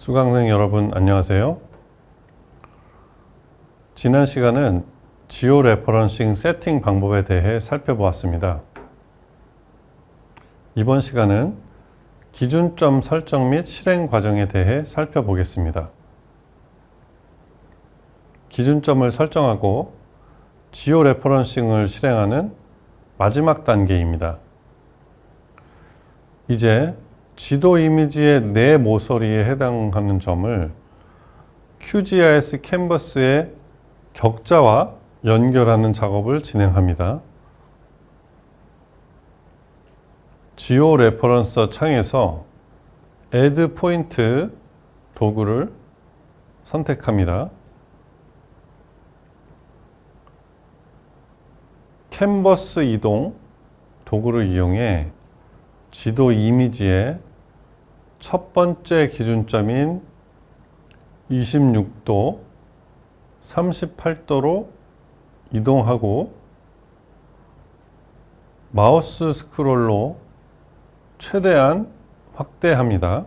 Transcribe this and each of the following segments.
수강생 여러분 안녕하세요. 지난 시간은 지오 레퍼런싱 세팅 방법에 대해 살펴보았습니다. 이번 시간은 기준점 설정 및 실행 과정에 대해 살펴보겠습니다. 기준점을 설정하고 지오 레퍼런싱을 실행하는 마지막 단계입니다. 이제 지도 이미지의 내 모서리에 해당하는 점을 QGIS 캔버스의 격자와 연결하는 작업을 진행합니다. 지오 레퍼런서 창에서 Add Point 도구를 선택합니다. 캔버스 이동 도구를 이용해 지도 이미지의 첫 번째 기준점인 26도, 38도로 이동하고 마우스 스크롤로 최대한 확대합니다.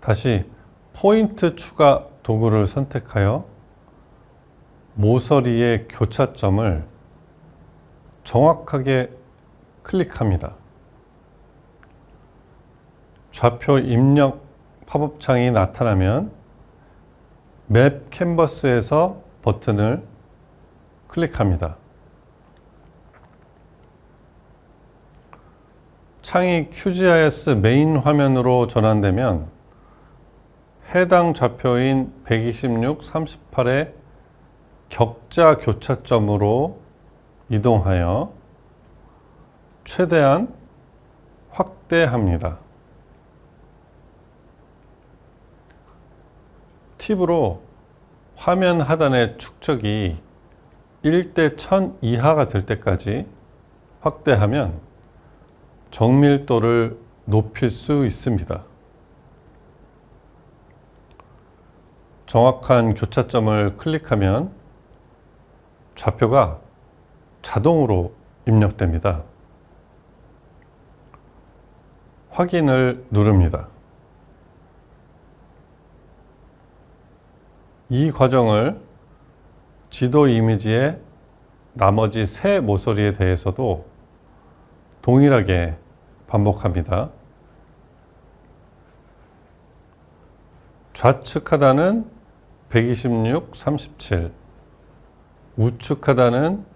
다시 포인트 추가 도구를 선택하여 모서리의 교차점을 정확하게 클릭합니다. 좌표 입력 팝업 창이 나타나면 맵 캔버스에서 버튼을 클릭합니다. 창이 QGIS 메인 화면으로 전환되면 해당 좌표인 126, 38의 격자 교차점으로 이동하여 최대한 확대합니다. 팁으로 화면 하단의 축적이 1대 1000 이하가 될 때까지 확대하면 정밀도를 높일 수 있습니다. 정확한 교차점을 클릭하면 좌표가 자동으로 입력됩니다. 확인을 누릅니다. 이 과정을 지도 이미지의 나머지 세 모서리에 대해서도 동일하게 반복합니다. 좌측 하단은 126, 37, 우측 하단은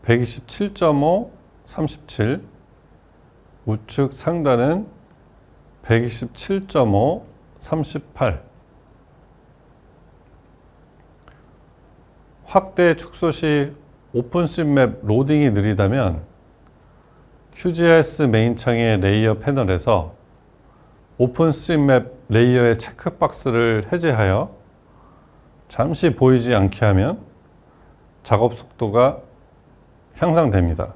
127.5, 37, 우측 상단은 127.5, 38. 확대 축소 시 오픈시맵 로딩이 느리다면 QGIS 메인 창의 레이어 패널에서 오픈시맵 레이어의 체크박스를 해제하여 잠시 보이지 않게 하면 작업 속도가 향상됩니다.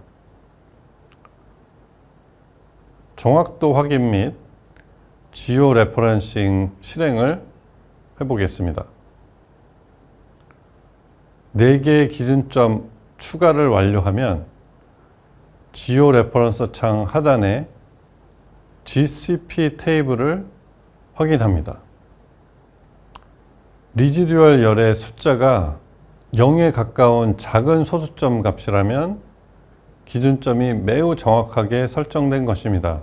정확도 확인 및 지오 레퍼런싱 실행을 해보겠습니다. 4개의 기준점 추가를 완료하면 지오 레퍼런서 창 하단에 GCP 테이블을 확인합니다. 리지듀얼 열의 숫자가 0에 가까운 작은 소수점 값이라면 기준점이 매우 정확하게 설정된 것입니다.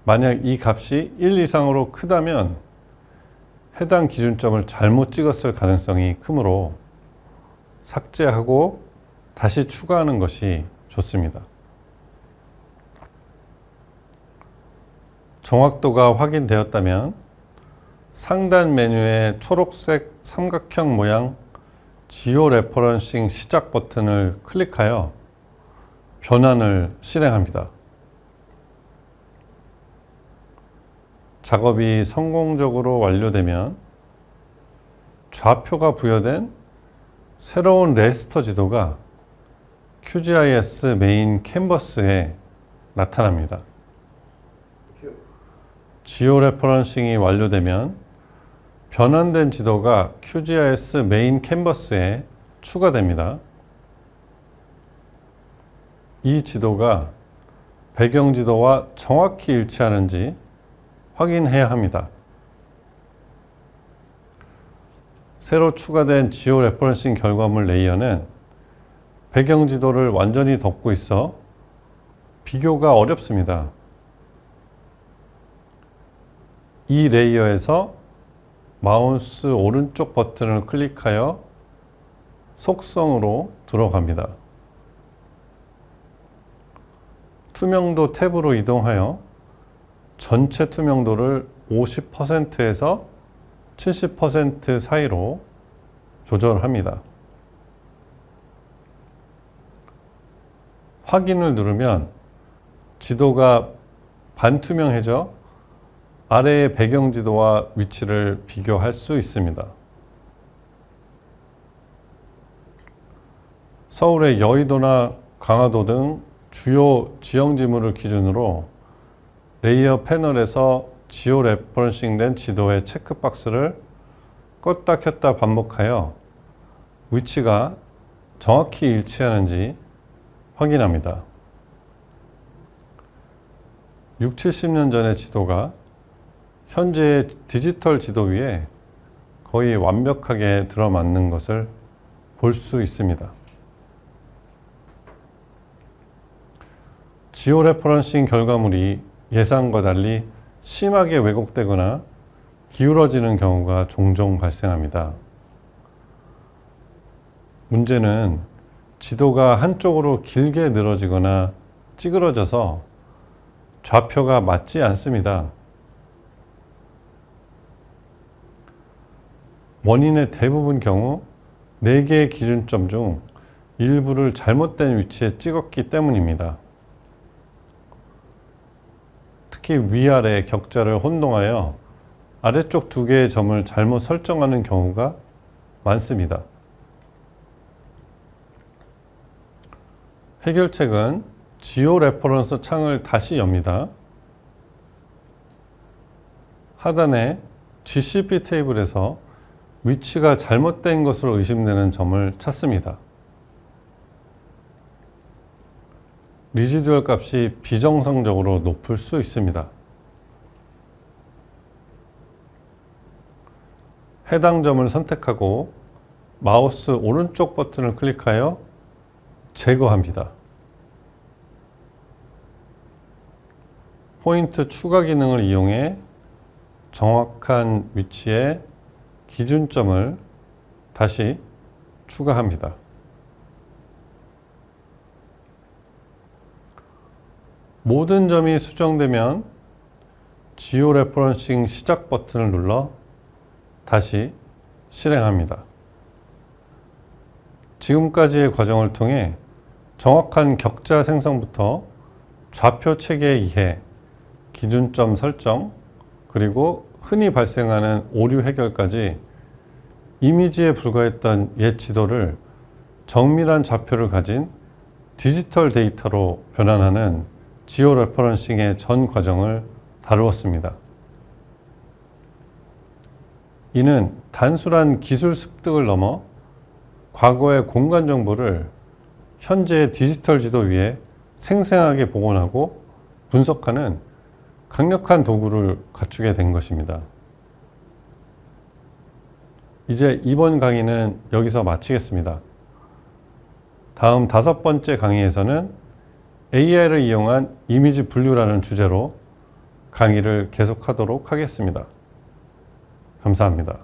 만약 이 값이 1 이상으로 크다면 해당 기준점을 잘못 찍었을 가능성이 크므로 삭제하고 다시 추가하는 것이 좋습니다. 정확도가 확인되었다면 상단 메뉴의 초록색 삼각형 모양 지오 레퍼런싱 시작 버튼을 클릭하여 변환을 실행합니다. 작업이 성공적으로 완료되면 좌표가 부여된 새로운 레스터 지도가 QGIS 메인 캔버스에 나타납니다. 지오 레퍼런싱이 완료되면 변환된 지도가 QGIS 메인 캔버스에 추가됩니다. 이 지도가 배경지도와 정확히 일치하는지 확인해야 합니다. 새로 추가된 지오 레퍼런싱 결과물 레이어는 배경지도를 완전히 덮고 있어 비교가 어렵습니다. 이 레이어에서 마우스 오른쪽 버튼을 클릭하여 속성으로 들어갑니다. 투명도 탭으로 이동하여 전체 투명도를 50%에서 70% 사이로 조절합니다. 확인을 누르면 지도가 반투명해져 아래의 배경지도와 위치를 비교할 수 있습니다. 서울의 여의도나 강화도 등 주요 지형 지물을 기준으로 레이어 패널에서 지오 레퍼런싱 된 지도의 체크박스를 껐다 켰다 반복하여 위치가 정확히 일치하는지 확인합니다. 6, 70년 전의 지도가 현재의 디지털 지도 위에 거의 완벽하게 들어맞는 것을 볼 수 있습니다. 지오 레퍼런싱 결과물이 예상과 달리 심하게 왜곡되거나 기울어지는 경우가 종종 발생합니다. 문제는 지도가 한쪽으로 길게 늘어지거나 찌그러져서 좌표가 맞지 않습니다. 원인의 대부분 경우 4개의 기준점 중 일부를 잘못된 위치에 찍었기 때문입니다. 특히 위아래 격자를 혼동하여 아래쪽 2개의 점을 잘못 설정하는 경우가 많습니다. 해결책은 지오 레퍼런스 창을 다시 엽니다. 하단에 GCP 테이블에서 위치가 잘못된 것으로 의심되는 점을 찾습니다. 리지듀얼 값이 비정상적으로 높을 수 있습니다. 해당 점을 선택하고 마우스 오른쪽 버튼을 클릭하여 제거합니다. 포인트 추가 기능을 이용해 정확한 위치에 기준점을 다시 추가합니다. 모든 점이 수정되면 지오 레퍼런싱 시작 버튼을 눌러 다시 실행합니다. 지금까지의 과정을 통해 정확한 격자 생성부터 좌표 체계 이해, 기준점 설정, 그리고 흔히 발생하는 오류 해결까지 이미지에 불과했던 옛 지도를 정밀한 좌표를 가진 디지털 데이터로 변환하는 지오 레퍼런싱의 전 과정을 다루었습니다. 이는 단순한 기술 습득을 넘어 과거의 공간 정보를 현재의 디지털 지도 위에 생생하게 복원하고 분석하는 강력한 도구를 갖추게 된 것입니다. 이제 이번 강의는 여기서 마치겠습니다. 다음 5번째 강의에서는 AI를 이용한 이미지 분류라는 주제로 강의를 계속하도록 하겠습니다. 감사합니다.